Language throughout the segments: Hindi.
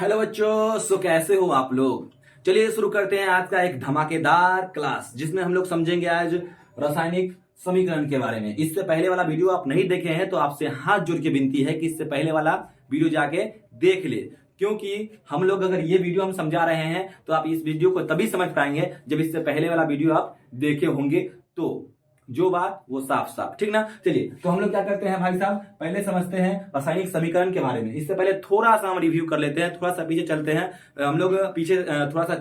हेलो बच्चों, सो कैसे हो आप लोग। चलिए शुरू करते हैं आज का एक धमाकेदार क्लास जिसमें हम लोग समझेंगे आज रासायनिक समीकरण के बारे में। इससे पहले वाला वीडियो आप नहीं देखे हैं तो आपसे हाथ जोड़ के विनती है कि इससे पहले वाला वीडियो जाके देख ले, क्योंकि हम लोग अगर ये वीडियो हम समझा रहे हैं तो आप इस वीडियो को तभी समझ पाएंगे जब इससे पहले वाला वीडियो आप देखे होंगे। तो जो बात वो साफ साफ, ठीक ना। चलिए तो हम लोग क्या करते हैं भाई साहब, पहले समझते हैं रासायनिक समीकरण के बारे में। इससे पहले थोड़ा सा हम रिव्यू कर लेते हैं, थोड़ा सा पीछे चलते हैं। हम लोग पीछे थोड़ा सा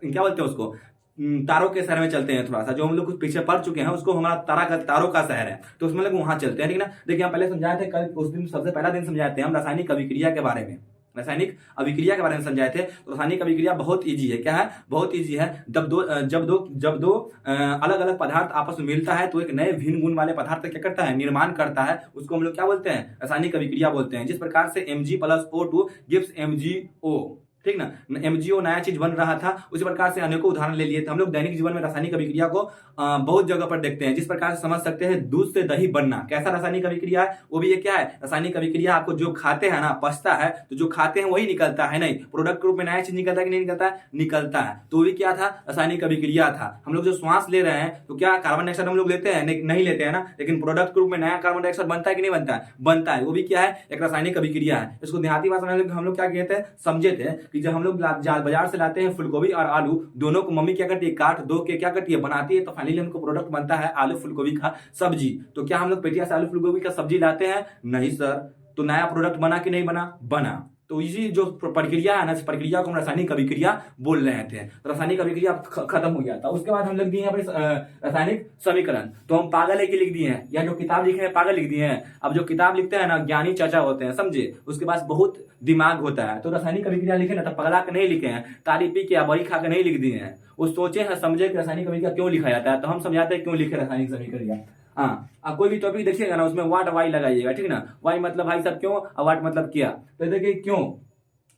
क्या बोलते हैं उसको, तारों के शहर में चलते हैं। थोड़ा सा जो हम लोग कुछ पीछे पढ़ चुके हैं उसको हमारा तारों का शहर है, तो उसमें लोग वहां चलते हैं, ठीक ना। देखिए हम पहले समझाए थे, कल उस दिन सबसे पहला दिन समझाए थे हम रासायनिक अभिक्रिया के बारे में। रासायनिक अभिक्रिया के बारे में समझाए थे। तो रासायनिक अभिक्रिया बहुत इजी है। क्या है? बहुत इजी है। जब दो अलग अलग पदार्थ आपस में मिलता है तो एक नए भिन्न गुण वाले पदार्थ का क्या करता है, निर्माण करता है। उसको हम लोग क्या बोलते हैं, रासायनिक अभिक्रिया बोलते हैं। जिस प्रकार से Mg+O2 गिव्स MgO, ठीक ना। MgO नया चीज बन रहा था, उसी प्रकार से अनेकों उदाहरण ले लिए थे हम लोग। दैनिक जीवन में रासायनिक अभिक्रिया को बहुत जगह पर देखते हैं। जिस प्रकार से समझ सकते हैं, दूध से दही बनना कैसा रासायनिक अभिक्रिया है, वो भी ये क्या है, रासायनिक अभिक्रिया। आपको जो खाते हैं ना, पचता है तो जो खाते हैं वही निकलता है, नहीं प्रोडक्ट के रूप में नया चीज निकलता है कि नहीं निकलता है, निकलता है। तो भी क्या था, रासायनिक अभिक्रिया था। हम लोग जो श्वास ले रहे हैं तो क्या कार्बन डाइऑक्साइड हम लोग लेते हैं, नहीं लेते हैं ना, लेकिन प्रोडक्ट के रूप में नया कार्बन डाइऑक्साइड बनता है कि नहीं बनता है, बनता है। वो भी क्या है, एक रासायनिक अभिक्रिया है। इसको देहाती भाषा में हम लोग क्या कहते हैं, समझे थे कि जब हम लोग बाजार से लाते हैं फूलगोभी और आलू, दोनों को मम्मी क्या करती है, काट दो के क्या करती है, बनाती है। तो फाइनली हमको प्रोडक्ट बनता है आलू फूलगोभी का सब्जी। तो क्या हम लोग पेटिया से आलू फूलगोभी का सब्जी लाते हैं? नहीं सर। तो नया प्रोडक्ट बना कि नहीं बना, बना। तो इसी जो प्रक्रिया है ना, इस प्रक्रिया को हम रासायनिक अभिक्रिया बोल रहे थे। तो रासायनिक अभिक्रिया खत्म हो गया था। उसके बाद हम लिख दिए रासायनिक समीकरण। तो हम पागल एक लिख दिए हैं, या जो किताब लिखे हैं पागल लिख दिए हैं। अब जो किताब लिखते हैं ना, ज्ञानी चाचा होते हैं, समझे, उसके पास बहुत दिमाग होता है। तो रासायनिक अभिक्रिया लिखे ना तो पगला के नहीं लिखे हैं, ताली पी के बड़ी खा के नहीं लिख दिए हैं। वो सोचे हैं समझे कि रासायनिक अभिक्रिया क्यों लिखा जाता है। तो हम समझाते हैं क्यों लिखे रासायनिक समीकरण। हाँ, आप कोई भी टॉपिक देखिएगा ना, उसमें वाट वाई लगाइएगा, ठीक ना। वाई मतलब भाई साहब क्यों, और वाट मतलब क्या। तो देखिए क्यों,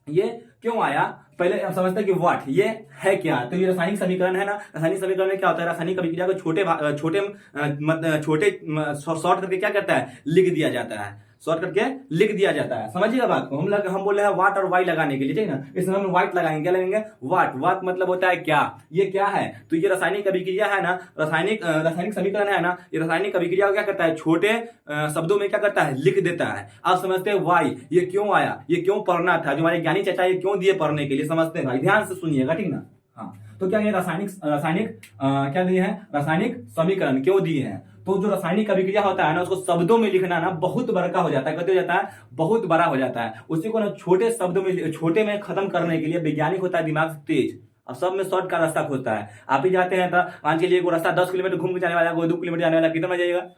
ये क्यों आया, पहले आप समझते हैं कि व्हाट ये है क्या। तो ये रासायनिक समीकरण है ना। रासायनिक समीकरण में क्या होता है, रासायनिक अभिक्रिया को छोटे शॉर्ट करके क्या करता है, लिख दिया जाता है। शॉर्ट करके लिख दिया जाता है, समझिएगा बात को। हम बोल रहे हैं वाट और वाई लगाने के लिए, ठीक ना। इसमें हम वाइट लगाएंगे, क्या लगेंगे, वाट। वाट मतलब होता है क्या, ये क्या है। तो ये रासायनिक अभिक्रिया है ना, रासायनिक समीकरण है ना। ये रासायनिक अभिक्रिया को क्या करता है, छोटे शब्दों में क्या करता है, लिख देता है। आप समझते हैं वाई, ये क्यों आया, ये क्यों पढ़ना था, जो हमारे ज्ञानी चाचा ये क्यों दिए पढ़ने के लिए, समझते हैं भाई, ध्यान से सुनिएगा, ठीक ना। हाँ, तो क्या ये रासायनिक क्या दिए हैं, रासायनिक समीकरण क्यों दिए हैं। तो जो रासायनिक अभिक्रिया होता है ना, उसको शब्दों में लिखना ना बहुत बड़का हो जाता है। कैसे हो जाता है, बहुत बड़ा हो जाता है। उसी को ना छोटे शब्दों में, छोटे में खत्म करने के लिए वैज्ञानिक होता है दिमाग तेज, और सब में शॉर्ट का रास्ता खोजता है। आप ही जाते हैं तो मान के लिए वो रास्ता 10 किलोमीटर घूम के जाने वाला, 2 किलोमीटर जाने वाला, कितना जाइएगा,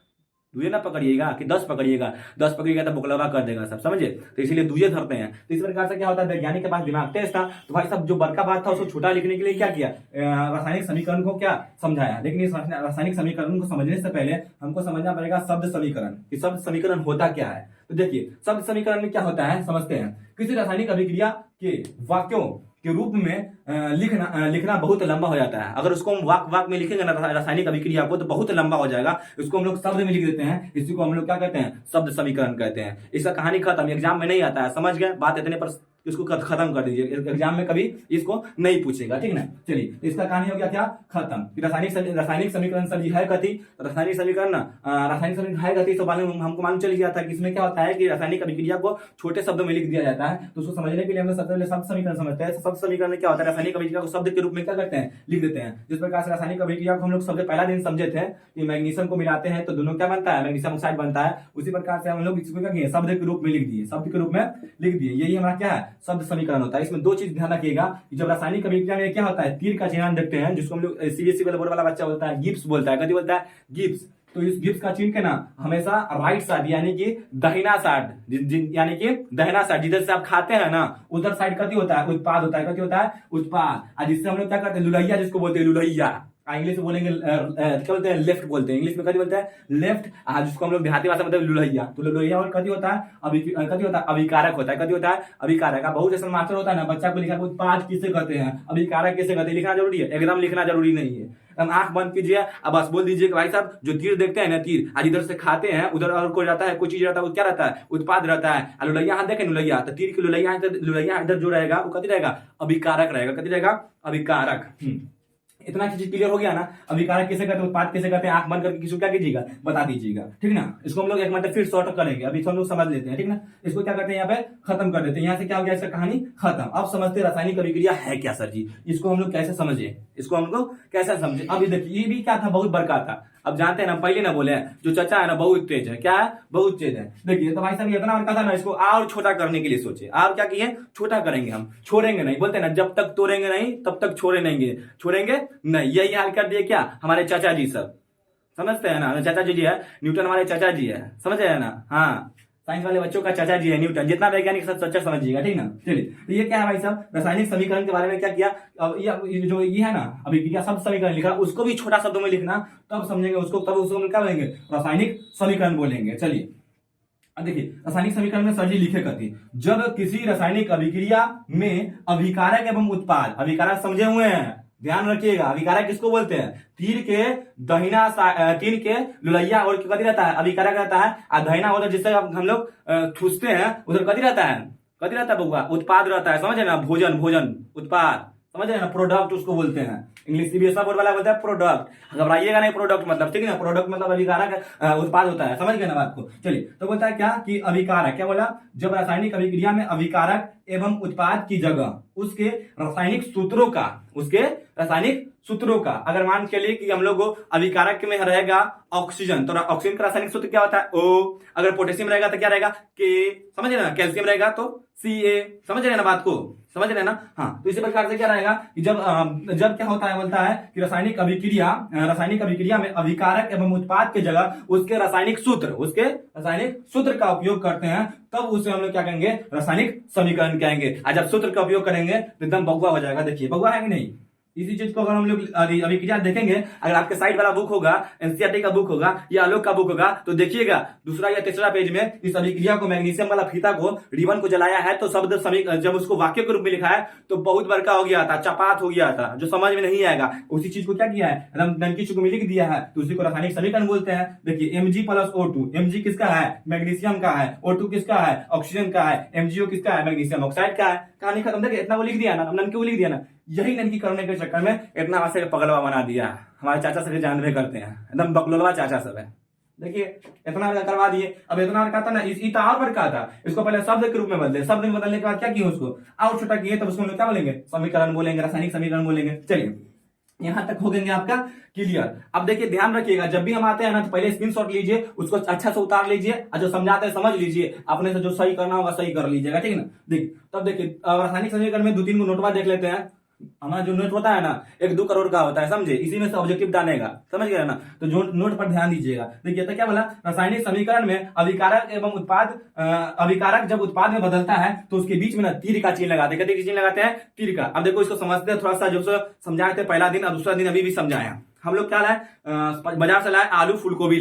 दुए ना पकड़िएगा कि 10 पकड़िएगा। 10 पकड़िएगा तो बुकलवा कर देगा सब, समझे। तो इसीलिए दुए धरते हैं। तो इस प्रकार से क्या होता है, वैज्ञानिक के पास दिमाग तेज था, तो भाई सब जो बड़का बात था उसको छोटा लिखने के लिए क्या किया, रासायनिक समीकरण को क्या समझाया। लेकिन इस रासायनिक समीकरण को समझने से पहले हमको समझना पड़ेगा शब्द समीकरण, कि शब्द समीकरण होता क्या है। तो देखिए शब्द समीकरण में क्या होता है, समझते हैं। किसी रासायनिक अभिक्रिया के वाक्यों के रूप में लिखना बहुत लंबा हो जाता है। अगर उसको हम वाक में लिखेंगे ना रासायनिक अभिक्रिया को, तो बहुत लंबा हो जाएगा। इसको हम लोग शब्द में लिख देते हैं, इसी को हम लोग क्या कहते हैं, शब्द समीकरण कहते हैं। इसका कहानी खत्म, एग्जाम में नहीं आता है, समझ गए बात। इतने पर इसको खत्म कर दीजिए, एग्जाम में कभी इसको नहीं पूछेगा, ठीक ना। चलिए इसका कहानी हो गया क्या, खत्म। रासायनिक समीकरण सर है कथी, रासायनिक समीकरण ना, रासायनिक समीकरण है कथी। तो हमको मालूम चल गया था कि इसमें क्या होता है कि रासायनिक अभिक्रिया को छोटे शब्दों में लिख दिया जाता है। तो उसको समझने के लिए हम सबसे पहले शब्द समीकरण समझते हैं। शब्द समीकरण में क्या होता है, रासायनिक अभिक्रिया को शब्द के रूप में क्या करते हैं, लिख देते हैं। जिस प्रकार से रासायनिक अभिक्रिया को हम लोग सबसे पहला दिन समझे थे कि मैग्नीशियम को मिलाते हैं तो दोनों क्या बनता है, मैग्नीशियम ऑक्साइड बनता है। उसी प्रकार से हम लोग इसको क्या किए, शब्द के रूप में लिख दिए, शब्द के रूप में लिख दिए। यही हमारा क्या है, शब्द समीकरण होता है। इसमें दो चीज ध्यान रखिएगा कि जब रासायनिक अभिक्रिया में क्या होता है, तीर का चिन्ह देखते हैं, जिसको हम लोग सीबीएसई वाला बोर्ड वाला बच्चा बोलता है गिब्स बोलता है, कभी बोलता है गिब्स। तो इस गिब्स का चिन्ह के ना हमेशा राइट साइड यानी कि दहिना साइड, यानी कि दहिना साइड जिधर से आप खाते हैं ना उधर साइड कति होता है, उत्पाद होता है। कति होता है, उत्पाद। और जिससे हम लोग क्या करते हैं, लुलैया जिसको बोलते हैं, लुलैया। इंग्लिश में बोलेंगे क्या बोलते हैं, लेफ्ट बोलते हैं। इंग्लिश में कति बोलते हैं, लेफ्ट। जिसको हम लोग देहाती भाषा में बोलते हैं लुलैया। तो लुलैया और कति होता है, कति होता है, अभिकारक होता है। कति होता है, अभिकारक। बहुत ऐसा मास्टर होता है ना, बच्चा को लिखा उत्पाद किसे कहते हैं, अभिकारक किसे कहते हैं, लिखना जरूरी है, एकदम लिखना जरूरी नहीं है। हम आंख बंद कीजिए, अब बस बोल दीजिए कि भाई साहब जो तीर देखते हैं ना, तीर आज इधर से खाते हैं उधर और कोई रहता है, कोई चीज रहता है, वो क्या रहता है, उत्पाद रहता है। लुलैया हाथ देखे लुलैया, तो तीर की लुलैया इधर जो रहेगा वो कथी रहेगा, अभिकारक रहेगा। कथी रहेगा, अभिकारक। इतना चीज क्लियर हो गया ना। अभिकारक किसे कहते हैं, उत्पाद किसे कहते हैं, आंख बंद करके किसी को क्या कीजिएगा, बता दीजिएगा, ठीक ना। इसको हम लोग एक मिनट फिर शॉर्ट करेंगे, अभी हम लोग समझ लेते हैं, ठीक ना। इसको क्या करते हैं, यहाँ पे खत्म कर देते हैं। यहाँ से क्या हो गया, इसका कहानी खत्म। अब समझते हैं रासायनिक अभिक्रिया है क्या सर जी, इसको हम लोग कैसे समझे, इसको हम लोग कैसे समझे। अब देखिए ये भी क्या था, बहुत बड़का था। अब जानते हैं ना, पहले ना बोले जो चचा है ना बहुत तेज है, क्या है, बहुत तेज है। देखिए तो भाई साहब ये इतना बड़का था ना, इसको और छोटा करने के लिए सोचे, और क्या किए, छोटा करेंगे हम, छोड़ेंगे नहीं। बोलते हैं ना, जब तक तोड़ेंगे नहीं तब तक छोड़ेंगे नहीं। यही हाल कर दिए क्या हमारे चाचा जी सब, समझते हैं ना। चाचा जी है न्यूटन, हमारे चाचा जी है, समझ रहे हैं ना। हाँ, साइंस वाले बच्चों का चाचा जी है न्यूटन, जितना वैज्ञानिक सब सच्चा समझिएगा, ठीक ना। चलिए तो ये क्या है भाई साहब, रासायनिक समीकरण के बारे में क्या किया। अब ये जो ये है ना अभिक्रिया सब समीकरण लिखा, उसको भी छोटा शब्दों में लिखना, तब समझेंगे उसको, तब उसको क्या बोलेंगे, रासायनिक समीकरण बोलेंगे। चलिए अब देखिए रासायनिक समीकरण में सर जी लिखे करती, जब किसी रासायनिक अभिक्रिया में अभिकारक एवं उत्पाद, अभिकारक समझे हुए हैं, ध्यान रखिएगा, अभिकारक किसको बोलते हैं, तीर के दहिना तीर के लुलैया और कथी रहता है, अभिकारक रहता है। और दहिना उधर जिससे हम लोग ठूसते हैं उधर कथी रहता है बउआ, उत्पाद रहता है, समझे ना। भोजन उत्पाद, समझ रहे ना, प्रोडक्ट उसको बोलते हैं। इंग्लिश सीबीएसई बोर्ड वाला बोलता है प्रोडक्ट, घबराइएगा नहीं, प्रोडक्ट मतलब, ठीक है ना, प्रोडक्ट मतलब अभिकारक उत्पाद होता है, समझ गए ना बात को। चलिए तो बोलता है क्या कि अभिकारक, क्या बोला, जब रासायनिक अभिक्रिया में अभिकारक एवं उत्पाद की जगह उसके रासायनिक सूत्रों का अगर मान के लिए कि हम लोग अभिकारक में रहेगा ऑक्सीजन, तो ऑक्सीजन का रासायनिक सूत्र क्या होता है, O। अगर पोटेशियम रहेगा तो क्या रहेगा, K, समझ रहे ना। कैल्शियम रहेगा तो Ca, समझ रहे ना बात को, समझ रहे ना। हाँ, तो इसी प्रकार से क्या रहेगा कि जब क्या होता है, बोलता है कि रासायनिक अभिक्रिया में अभिकारक एवं उत्पाद की जगह उसके रासायनिक सूत्र का उपयोग करते हैं, तब उसे हम लोग क्या कहेंगे, रासायनिक समीकरण कहेंगे। और जब सूत्र का उपयोग करेंगे तो एकदम बगुआ हो जाएगा। देखिए बगुआ है कि नहीं, इसी चीज को अगर हम लोग अभिक्रिया देखेंगे, अगर आपके साइड वाला बुक होगा, एनसीईआरटी का बुक होगा या आलोक का बुक होगा, तो देखिएगा दूसरा या तीसरा पेज में इस अभिक्रिया को, मैग्नीशियम वाला फीता को, रिबन को जलाया है, तो शब्द जब उसको वाक्य के रूप में लिखा है तो बहुत बड़का हो गया था, चपात हो गया था, जो समझ में नहीं आएगा। उसी चीज को क्या किया है, ननकी चुक में लिख दिया है, तो उसी को रासायनिक समीकरण बोलते हैं। देखिए Mg+O2, Mg किसका है, मैग्नीशियम का है, O2 किसका है, ऑक्सीजन का है, MgO किसका है, मैग्नीशियम ऑक्साइड का है। कहानी खत्म। देखिए इतना वो लिख दिया ना, ननकी वो लिख दिया ना, यही ननकी करने के चक्कर में इतना वैसे पगलवा बना दिया। हमारे चाचा सब जानवे करते हैं, एकदम बकलोलवा चाचा सब है। देखिए इतना करवा दिए। अब इतना रखा था ना, इतना और बड़का था, इसको पहले शब्द के रूप में बदले, शब्द में बदलने के बाद क्या किए, उसको और छोटा किए, तब उसको हम लोग क्या बोलेंगे, समीकरण बोलेंगे, रासायनिक समीकरण बोलेंगे। चलिए यहां तक हो गएंगे आपका क्लियर। अब देखिए ध्यान रखिएगा, जब भी हम आते हैं ना तो पहले स्क्रीनशॉट लीजिए, उसको अच्छा से उतार लीजिए, और जो समझाते हैं समझ लीजिए, अपने से जो सही करना होगा सही कर लीजिएगा, ठीक है ना। देखिए तब देखिए रासायनिक समीकरण में 2-3 नोटवा देख लेते हैं। हमारा जो नोट होता है ना 1-2 करोड़ का होता है, समझे, इसी में से ऑब्जेक्टिव डालेगा, समझ गए ना। तो जो नोट पर ध्यान दीजिएगा। देखिए तो क्या बोला, रासायनिक समीकरण में अभिकारक एवं उत्पाद, अभिकारक जब उत्पाद में बदलता है तो उसके बीच में ना तीर का चिन्ह लगाते हैं। कहते चिन्ह लगाते हैं, तीर का। अब देखो इसको समझते हैं थोड़ा सा, जो समझाए थे पहला दिन और दूसरा दिन अभी भी समझाया। हम लोग क्या लाए, बाजार से लाए आलू फूलगोभी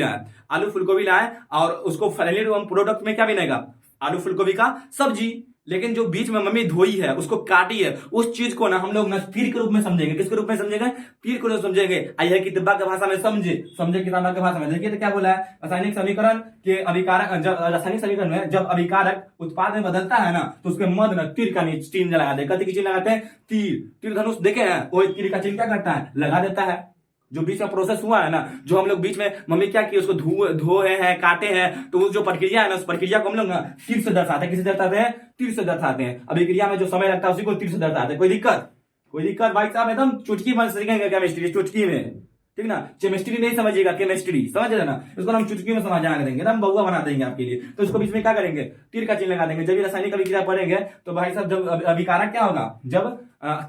लाए, और उसको फाइनली हम प्रोडक्ट में क्या बनेगा, आलू फूलगोभी का सब्जी। लेकिन जो बीच में मम्मी धोई है, उसको काटी है, उस चीज को ना हम लोग ना तीर के रूप में समझेंगे। किसके रूप में समझेंगे, तीर के रूप में समझेंगे। आइए की डिब्बा की भाषा में समझे किताबा की भाषा में। देखिए तो क्या बोला है, रासायनिक समीकरण के अभिकारक, रासायनिक समीकरण में जब अभिकारक उत्पाद में बदलता है ना, तो उसके मध्य ना तीर का चिन्ह लगा दे। कति की चिन्ह लगाते हैं, तीर धनुष देखे हैं, वो तीर का चिन्ह क्या करता है, लगा देता है। जो बीच में प्रोसेस हुआ है ना, जो हम लोग बीच में मम्मी क्या की, उसको धोए हैं, काटे हैं, तो वो जो प्रक्रिया है ना, उस प्रक्रिया को हम लोग ना तीर से दर्शाते हैं। किसे दर्शाते हैं, तीर से दर्शाते हैं। अभिक्रिया में जो समय लगता है उसी को तीर से दर्शाते हैं। कोई दिक्कत भाई साहब, एकदम चुटकी में सीखेंगे केमिस्ट्री, चुटकी में, ठीक ना। केमिस्ट्री नहीं समझिएगा, केमिस्ट्री समझ रहे ना, इसको हम चुटकी में समझा देंगे, एकदम बउआ बना देंगे आपके लिए। तो इसको बीच में क्या करेंगे, तीर का चिन्ह लगा देंगे। जब भी रासायनिक अभिक्रिया पढ़ेंगे तो भाई साहब जब अभिकारक क्या होगा, जब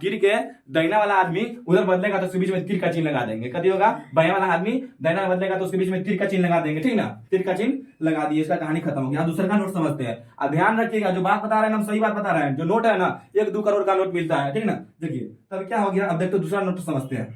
तीर के दाहिना वाला आदमी उधर बदलेगा तो उसके बीच में तीर का चिन्ह लगा देंगे। कभी होगा, बाया वाला आदमी दाहिना बदलेगा तो उसके बीच में तीर का चिन्ह लगा देंगे, ठीक ना। तीर का चिन्ह लगा दिए, इसका कहानी खत्म हो गया। दूसरा का नोट समझते हैं। अब ध्यान रखिएगा, जो बात बता रहे हैं हम सही बात बता रहे हैं। जो नोट है ना 1-2 करोड़ का नोट मिलता है, ठीक ना। देखिए तब क्या हो गया, अब देखते दूसरा नोट समझते हैं।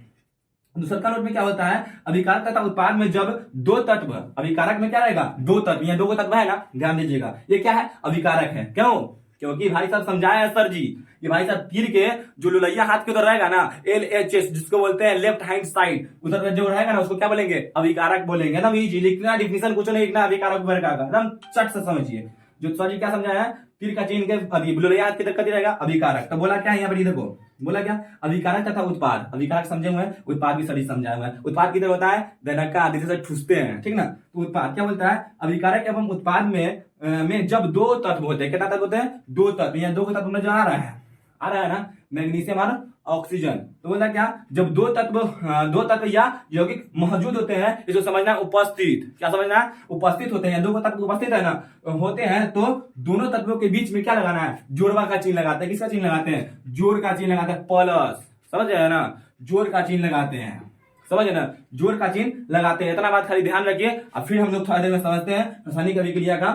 दूसरा का नोट में क्या होता है, अभिकारक तथा उत्पाद में जब 2 तत्व, अभिकारक में क्या रहेगा, 2 तत्व, यहाँ 2 तत्व है ना, ध्यान दीजिएगा। ये क्या है, अभिकारक है। क्यों, क्योंकि भाई साहब समझाया है सर जी कि भाई साहब तीर के जो लुलैया हाथ के उधर रहेगा ना, LHS जिसको बोलते हैं लेफ्ट हैंड साइड, उधर जो रहेगा ना उसको क्या बोलेंगे, अभिकारक बोलेंगे ना। जी लिखना डिफिनेशन कुछ नहीं लिखना, अभिकारक का एकदम चट से समझिए। जो सर जी क्या समझाया है, तीर का चिन्ह के लुलैया हाथ के कति रहेगा, अभिकारक। तो बोला क्या यहाँ पर, देखो बोला क्या, अभिकारक तथा उत्पाद। अभिकारक समझे हुए हैं, उत्पाद भी सही समझाया हुआ है। उत्पाद किधर होता है, धनका आदि से ठूसते हैं, ठीक ना। तो उत्पाद क्या बोलता है, अभिकारक एवं उत्पाद में जब दो तत्व होते हैं, कितना तत्व होते हैं, दो तत्व। यहाँ दो तत्व में जो आ रहा है ना, मैग्नीशियम और ऑक्सीजन। तो बोला क्या, जब दो तत्व या यौगिक मौजूद होते हैं, इसको समझना उपस्थित। क्या समझना है, उपस्थित होते हैं, दो तत्व उपस्थित है ना होते हैं, तो दोनों तत्वों के बीच में क्या लगाना है, जोड़वा का चिन्ह लगाते हैं। किसका चिन्ह लगाते हैं, जोड़ का चिन्ह लगाते हैं, प्लस। समझ रहे ना, जोड़ का चिन्ह लगाते हैं, समझ ना, जोड़ का चिन्ह लगाते हैं। इतना बात खाली ध्यान रखिए। अब फिर हम लोग थोड़ा देर में समझते हैं रासायनिक अभिक्रिया का।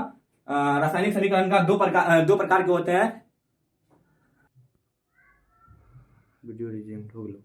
रासायनिक समीकरण का दो प्रकार के होते हैं। वीडियो रिजेक्ट हो गया।